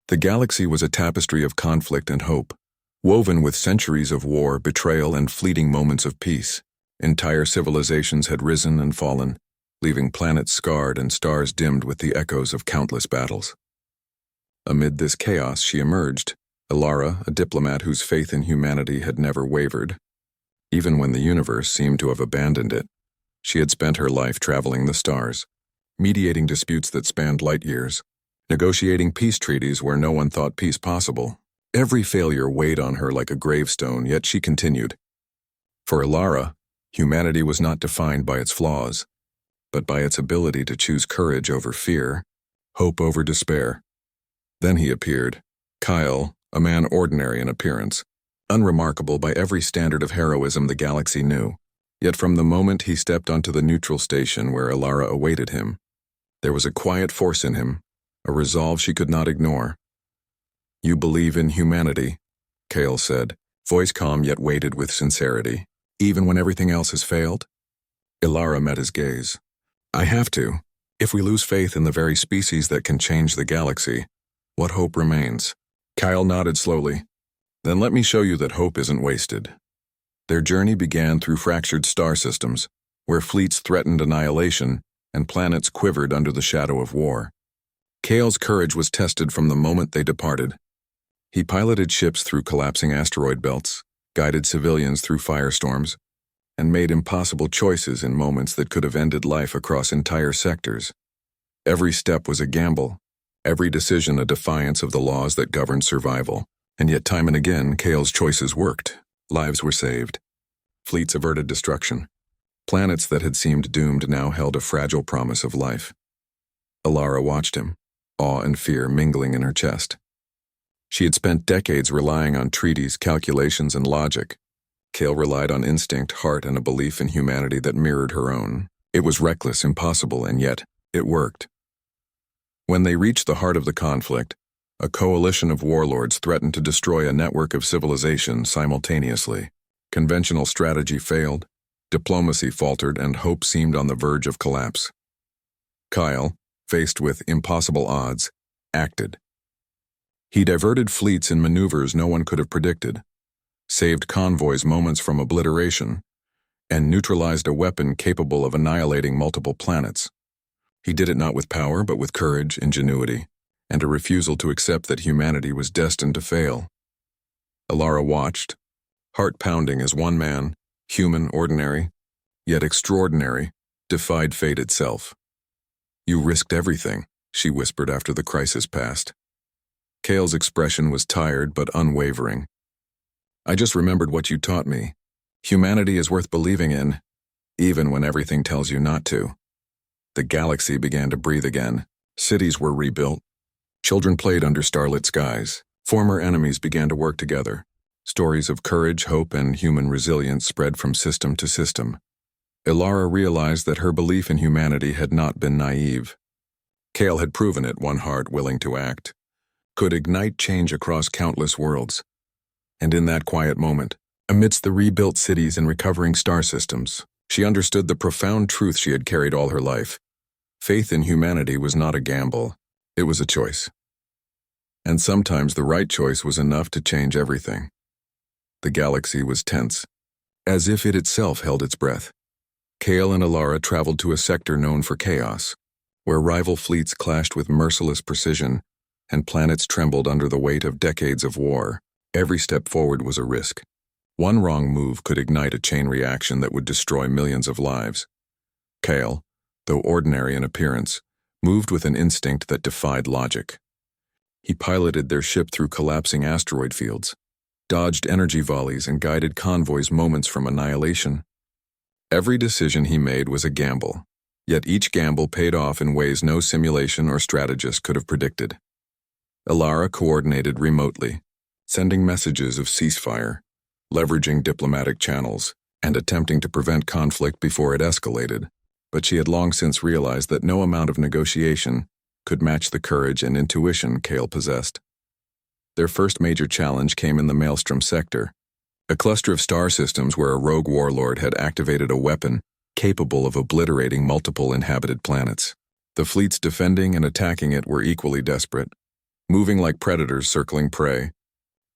The galaxy was a tapestry of conflict and hope, woven with centuries of war, betrayal, and fleeting moments of peace. Entire civilizations had risen and fallen, leaving planets scarred and stars dimmed with the echoes of countless battles. Amid this chaos, she emerged, Alara, a diplomat whose faith in humanity had never wavered. Even when the universe seemed to have abandoned it, she had spent her life traveling the stars, mediating disputes that spanned light years, negotiating peace treaties where no one thought peace possible. Every failure weighed on her like a gravestone, yet she continued. For Alara, humanity was not defined by its flaws, but by its ability to choose courage over fear, hope over despair. Then he appeared, Kyle, a man ordinary in appearance, unremarkable by every standard of heroism the galaxy knew. Yet from the moment he stepped onto the neutral station where Alara awaited him, there was a quiet force in him, a resolve she could not ignore. "You believe in humanity," Kale said, voice calm yet weighted with sincerity, "even when everything else has failed?" Alara met his gaze. "I have to. If we lose faith in the very species that can change the galaxy, what hope remains?" Kyle nodded slowly. "Then let me show you that hope isn't wasted." Their journey began through fractured star systems, where fleets threatened annihilation and planets quivered under the shadow of war. Kale's courage was tested from the moment they departed. He piloted ships through collapsing asteroid belts, guided civilians through firestorms, and made impossible choices in moments that could have ended life across entire sectors. Every step was a gamble, every decision a defiance of the laws that governed survival. And yet time and again, Kale's choices worked. Lives were saved. Fleets averted destruction. Planets that had seemed doomed now held a fragile promise of life. Alara watched him, awe and fear mingling in her chest. She had spent decades relying on treaties, calculations, and logic. Kale relied on instinct, heart, and a belief in humanity that mirrored her own. It was reckless, impossible, and yet it worked. When they reached the heart of the conflict, a coalition of warlords threatened to destroy a network of civilization simultaneously. Conventional strategy failed, diplomacy faltered, and hope seemed on the verge of collapse. Kyle, faced with impossible odds, acted. He diverted fleets in maneuvers no one could have predicted, saved convoys moments from obliteration, and neutralized a weapon capable of annihilating multiple planets. He did it not with power, but with courage, ingenuity, and a refusal to accept that humanity was destined to fail. Alara watched, heart pounding as one man, human, ordinary, yet extraordinary, defied fate itself. "You risked everything," she whispered after the crisis passed. Kale's expression was tired but unwavering. "I just remembered what you taught me. Humanity is worth believing in, even when everything tells you not to." The galaxy began to breathe again. Cities were rebuilt. Children played under starlit skies. Former enemies began to work together. Stories of courage, hope, and human resilience spread from system to system. Alara realized that her belief in humanity had not been naive. Kale had proven it, one heart willing to act could ignite change across countless worlds. And in that quiet moment, amidst the rebuilt cities and recovering star systems, she understood the profound truth she had carried all her life. Faith in humanity was not a gamble, it was a choice. And sometimes the right choice was enough to change everything. The galaxy was tense, as if it itself held its breath. Kale and Alara traveled to a sector known for chaos, where rival fleets clashed with merciless precision and planets trembled under the weight of decades of war. Every step forward was a risk. One wrong move could ignite a chain reaction that would destroy millions of lives. Kale, though ordinary in appearance, moved with an instinct that defied logic. He piloted their ship through collapsing asteroid fields, dodged energy volleys, and guided convoys moments from annihilation. Every decision he made was a gamble, yet each gamble paid off in ways no simulation or strategist could have predicted. Alara coordinated remotely, sending messages of ceasefire, leveraging diplomatic channels, and attempting to prevent conflict before it escalated. But she had long since realized that no amount of negotiation could match the courage and intuition Kale possessed. Their first major challenge came in the Maelstrom sector, a cluster of star systems where a rogue warlord had activated a weapon capable of obliterating multiple inhabited planets. The fleets defending and attacking it were equally desperate, moving like predators circling prey,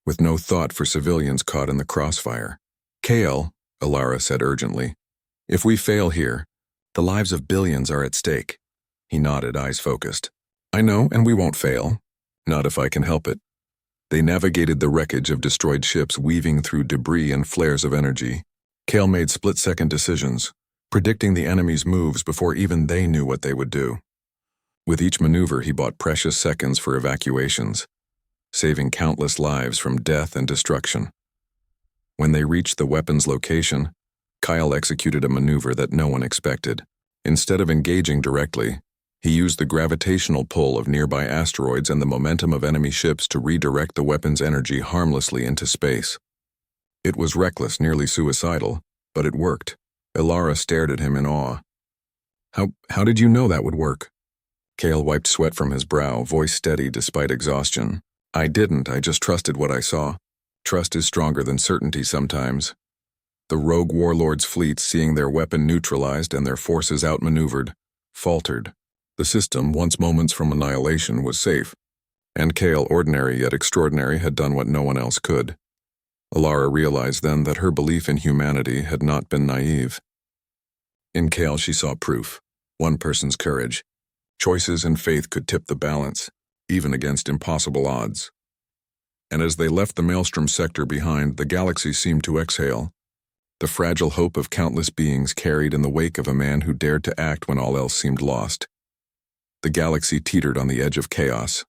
with no thought for civilians caught in the crossfire. Kale, Alara said urgently, if we fail here, the lives of billions are at stake. He nodded, eyes focused. I know, and we won't fail. Not if I can help it. They navigated the wreckage of destroyed ships weaving through debris and flares of energy. Kale made split-second decisions, predicting the enemy's moves before even they knew what they would do. With each maneuver, he bought precious seconds for evacuations, saving countless lives from death and destruction. When they reached the weapon's location, Kyle executed a maneuver that no one expected. Instead of engaging directly, he used the gravitational pull of nearby asteroids and the momentum of enemy ships to redirect the weapon's energy harmlessly into space. It was reckless, nearly suicidal, but it worked. Alara stared at him in awe. How did you know that would work? Kale wiped sweat from his brow, voice steady despite exhaustion. I didn't, I just trusted what I saw. Trust is stronger than certainty sometimes. The rogue warlords' fleets, seeing their weapon neutralized and their forces outmaneuvered, faltered. The system, once moments from annihilation, was safe, and Kale, ordinary yet extraordinary, had done what no one else could. Alara realized then that her belief in humanity had not been naive. In Kale she saw proof, one person's courage. Choices and faith could tip the balance, even against impossible odds. And as they left the Maelstrom sector behind, the galaxy seemed to exhale, the fragile hope of countless beings carried in the wake of a man who dared to act when all else seemed lost. The galaxy teetered on the edge of chaos.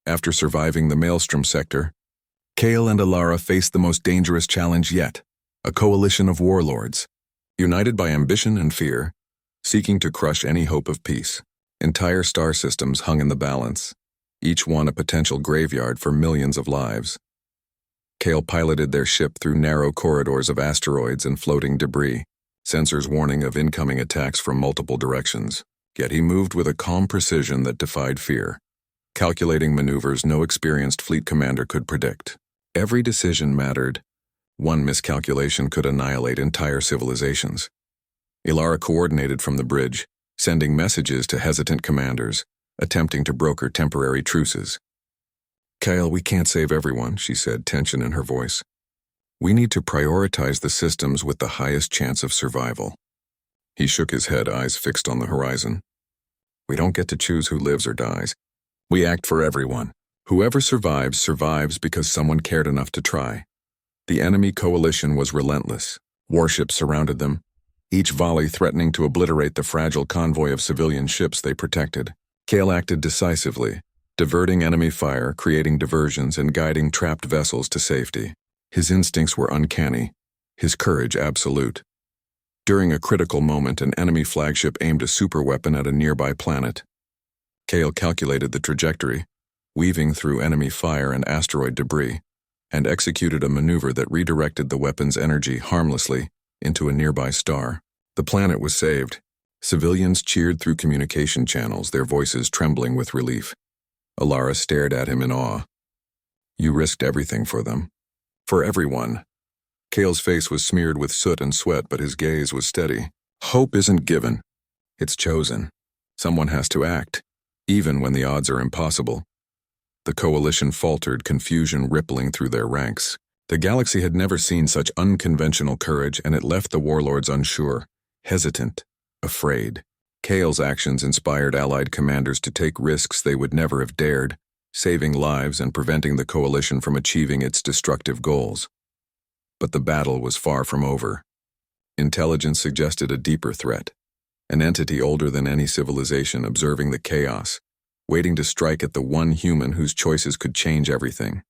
After surviving the Maelstrom sector, Kale and Alara faced the most dangerous challenge yet, a coalition of warlords, united by ambition and fear, seeking to crush any hope of peace. Entire star systems hung in the balance, each one a potential graveyard for millions of lives. Kale piloted their ship through narrow corridors of asteroids and floating debris, sensors warning of incoming attacks from multiple directions. Yet he moved with a calm precision that defied fear, calculating maneuvers no experienced fleet commander could predict. Every decision mattered. One miscalculation could annihilate entire civilizations. Alara coordinated from the bridge, sending messages to hesitant commanders, attempting to broker temporary truces. Kyle, we can't save everyone, she said, tension in her voice. We need to prioritize the systems with the highest chance of survival. He shook his head, eyes fixed on the horizon. We don't get to choose who lives or dies. We act for everyone. Whoever survives, survives because someone cared enough to try. The enemy coalition was relentless. Warships surrounded them, each volley threatening to obliterate the fragile convoy of civilian ships they protected. Kale acted decisively, diverting enemy fire, creating diversions, and guiding trapped vessels to safety. His instincts were uncanny, his courage absolute. During a critical moment, an enemy flagship aimed a superweapon at a nearby planet. Kale calculated the trajectory, weaving through enemy fire and asteroid debris, and executed a maneuver that redirected the weapon's energy harmlessly into a nearby star. The planet was saved. Civilians cheered through communication channels, their voices trembling with relief. Alara stared at him in awe. You risked everything for them. For everyone. Kale's face was smeared with soot and sweat, but his gaze was steady. Hope isn't given. It's chosen. Someone has to act, even when the odds are impossible. The coalition faltered, confusion rippling through their ranks. The galaxy had never seen such unconventional courage, and it left the warlords unsure, hesitant, afraid. Kale's actions inspired allied commanders to take risks they would never have dared, saving lives and preventing the coalition from achieving its destructive goals. But the battle was far from over. Intelligence suggested a deeper threat, an entity older than any civilization observing the chaos, waiting to strike at the one human whose choices could change everything.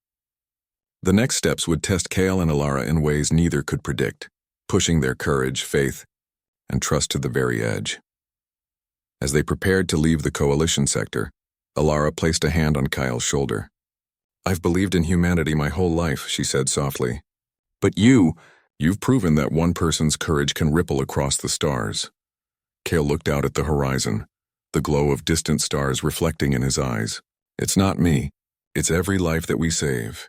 The next steps would test Kale and Alara in ways neither could predict, pushing their courage, faith, and trust to the very edge. As they prepared to leave the coalition sector, Alara placed a hand on Kyle's shoulder. I've believed in humanity my whole life, she said softly. But you've proven that one person's courage can ripple across the stars. Kale looked out at the horizon, the glow of distant stars reflecting in his eyes. It's not me. It's every life that we save.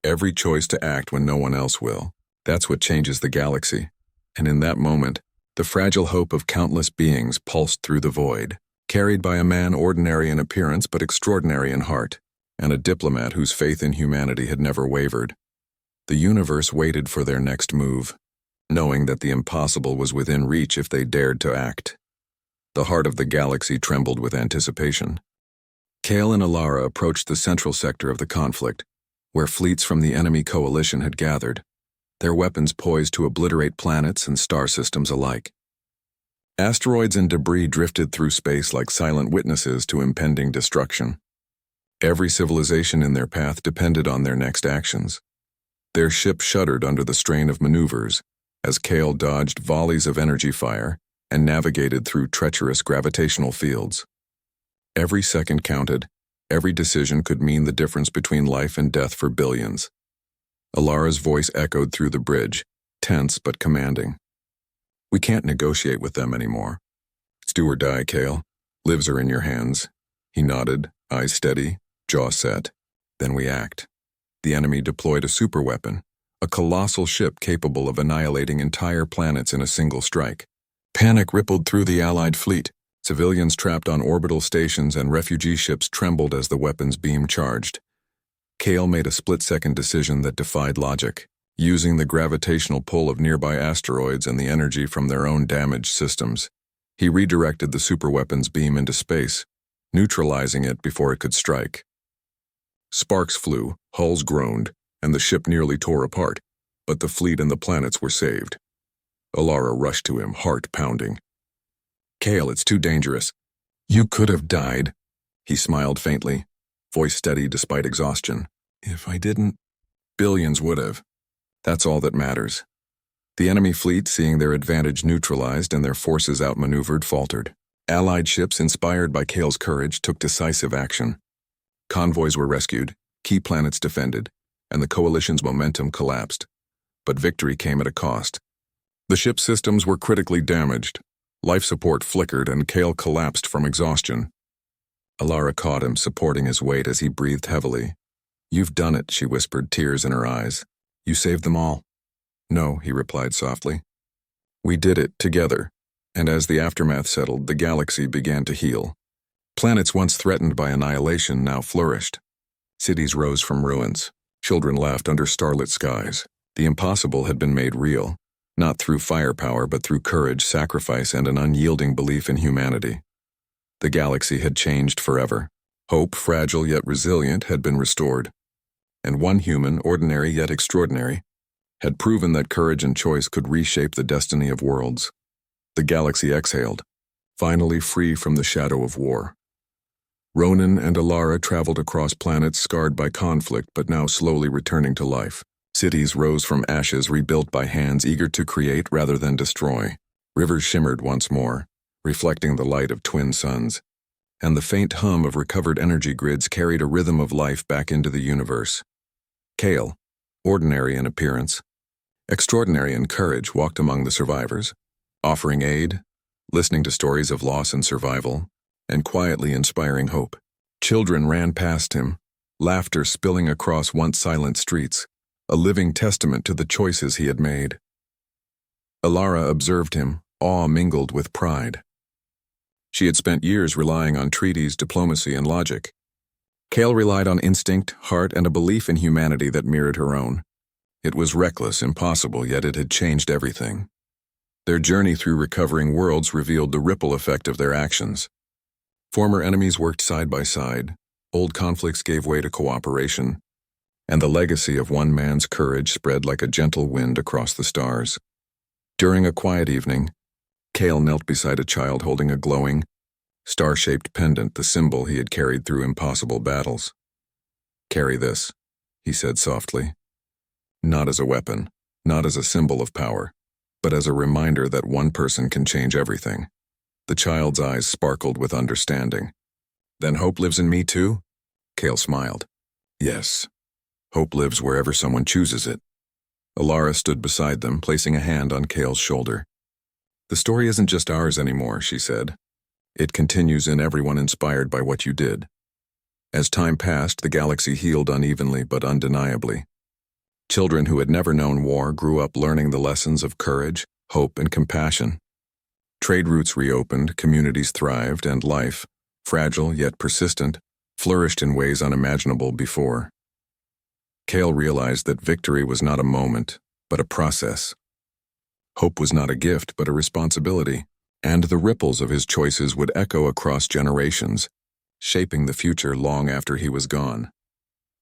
Every choice to act when no one else will. That's what changes the galaxy. And in that moment, the fragile hope of countless beings pulsed through the void. carried by a man ordinary in appearance but extraordinary in heart, and a diplomat whose faith in humanity had never wavered. The universe waited for their next move, knowing that the impossible was within reach if they dared to act. The heart of the galaxy trembled with anticipation. Kale and Alara approached the central sector of the conflict, where fleets from the enemy coalition had gathered, their weapons poised to obliterate planets and star systems alike. Asteroids and debris drifted through space like silent witnesses to impending destruction. Every civilization in their path depended on their next actions. Their ship shuddered under the strain of maneuvers, as Kale dodged volleys of energy fire and navigated through treacherous gravitational fields. Every second counted, every decision could mean the difference between life and death for billions. Alara's voice echoed through the bridge, tense but commanding. "We can't negotiate with them anymore. It's do or die, Kale. Lives are in your hands." He nodded, eyes steady, jaw set. "Then we act." The enemy deployed a superweapon, a colossal ship capable of annihilating entire planets in a single strike. Panic rippled through the Allied fleet. Civilians trapped on orbital stations and refugee ships trembled as the weapon's beam charged. Kale made a split-second decision that defied logic. Using the gravitational pull of nearby asteroids and the energy from their own damaged systems, he redirected the superweapon's beam into space, neutralizing it before it could strike. Sparks flew, hulls groaned, and the ship nearly tore apart, but the fleet and the planets were saved. Alara rushed to him, heart pounding. "Kale, it's too dangerous. You could have died." He smiled faintly, voice steady despite exhaustion. "If I didn't, billions would have. That's all that matters." The enemy fleet, seeing their advantage neutralized and their forces outmaneuvered, faltered. Allied ships, inspired by Kale's courage, took decisive action. Convoys were rescued, key planets defended, and the coalition's momentum collapsed. But victory came at a cost. The ship's systems were critically damaged. Life support flickered and Kale collapsed from exhaustion. Alara caught him, supporting his weight as he breathed heavily. "You've done it," she whispered, tears in her eyes. "You saved them all." "No," he replied softly. "We did it together." And as the aftermath settled, the galaxy began to heal. Planets once threatened by annihilation now flourished. Cities rose from ruins. Children laughed under starlit skies. The impossible had been made real, not through firepower but through courage, sacrifice, and an unyielding belief in humanity. The galaxy had changed forever. Hope, fragile yet resilient, had been restored. And one human, ordinary yet extraordinary, had proven that courage and choice could reshape the destiny of worlds. The galaxy exhaled, finally free from the shadow of war. Ronan and Alara traveled across planets scarred by conflict but now slowly returning to life. Cities rose from ashes, rebuilt by hands eager to create rather than destroy. Rivers shimmered once more, reflecting the light of twin suns, and the faint hum of recovered energy grids carried a rhythm of life back into the universe. Kale, ordinary in appearance, extraordinary in courage, walked among the survivors, offering aid, listening to stories of loss and survival, and quietly inspiring hope. Children ran past him, laughter spilling across once silent streets, a living testament to the choices he had made. Alara observed him, awe mingled with pride. She had spent years relying on treaties, diplomacy, and logic. Kale relied on instinct, heart, and a belief in humanity that mirrored her own. It was reckless, impossible, yet it had changed everything. Their journey through recovering worlds revealed the ripple effect of their actions. Former enemies worked side by side, old conflicts gave way to cooperation, and the legacy of one man's courage spread like a gentle wind across the stars. During a quiet evening, Kale knelt beside a child holding a glowing, star-shaped pendant, the symbol he had carried through impossible battles. "Carry this," he said softly. Not as a weapon, not as a symbol of power, but as a reminder that one person can change everything. The child's eyes sparkled with understanding. "Then hope lives in me too?" Kale smiled. "Yes. Hope lives wherever someone chooses it." Alara stood beside them, placing a hand on Kale's shoulder. "The story isn't just ours anymore," she said. "It continues in everyone inspired by what you did." As time passed, the galaxy healed unevenly but undeniably. Children who had never known war grew up learning the lessons of courage, hope, and compassion. Trade routes reopened, communities thrived, and life, fragile yet persistent, flourished in ways unimaginable before. Cale realized that victory was not a moment, but a process. Hope was not a gift, but a responsibility, and the ripples of his choices would echo across generations, shaping the future long after he was gone.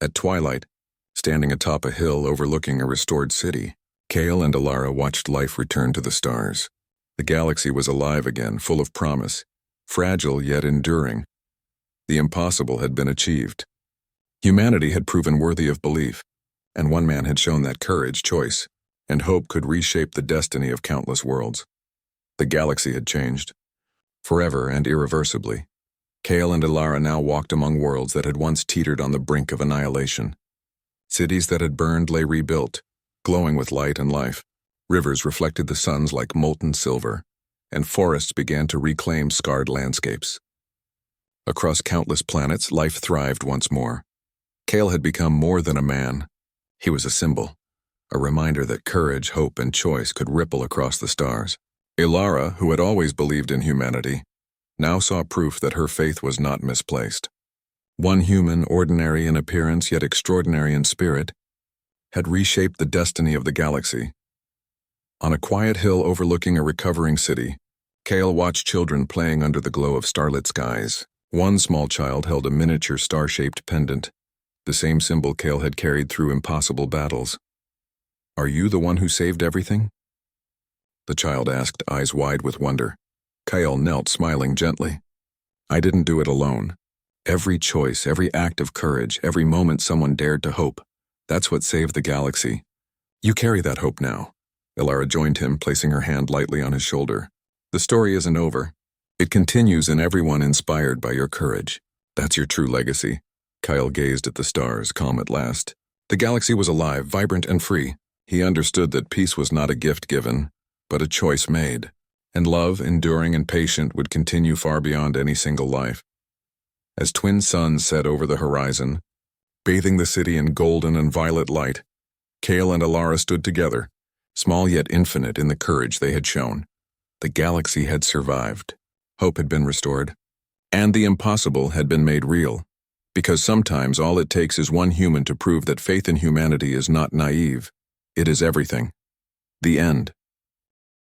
At twilight, standing atop a hill overlooking a restored city, Cale and Alara watched life return to the stars. The galaxy was alive again, full of promise, fragile yet enduring. The impossible had been achieved. Humanity had proven worthy of belief, and one man had shown that courage, choice, and hope could reshape the destiny of countless worlds. The galaxy had changed, forever and irreversibly. Cale and Alara now walked among worlds that had once teetered on the brink of annihilation. Cities that had burned lay rebuilt, glowing with light and life. Rivers reflected the suns like molten silver, and forests began to reclaim scarred landscapes. Across countless planets, life thrived once more. Cale had become more than a man. He was a symbol, a reminder that courage, hope, and choice could ripple across the stars. Alara, who had always believed in humanity, now saw proof that her faith was not misplaced. One human, ordinary in appearance yet extraordinary in spirit, had reshaped the destiny of the galaxy. On a quiet hill overlooking a recovering city, Cale watched children playing under the glow of starlit skies. One small child held a miniature star-shaped pendant, the same symbol Cale had carried through impossible battles. "Are you the one who saved everything?" the child asked, eyes wide with wonder. Cale knelt, smiling gently. "I didn't do it alone. Every choice, every act of courage, every moment someone dared to hope, that's what saved the galaxy. You carry that hope now." Alara joined him, placing her hand lightly on his shoulder. "The story isn't over. It continues in everyone inspired by your courage. That's your true legacy." Cale gazed at the stars, calm at last. The galaxy was alive, vibrant, and free. He understood that peace was not a gift given, but a choice made, and love, enduring and patient, would continue far beyond any single life. As twin suns set over the horizon, bathing the city in golden and violet light, Cale and Alara stood together, small yet infinite in the courage they had shown. The galaxy had survived, hope had been restored, and the impossible had been made real. Because sometimes all it takes is one human to prove that faith in humanity is not naive, it is everything. The end.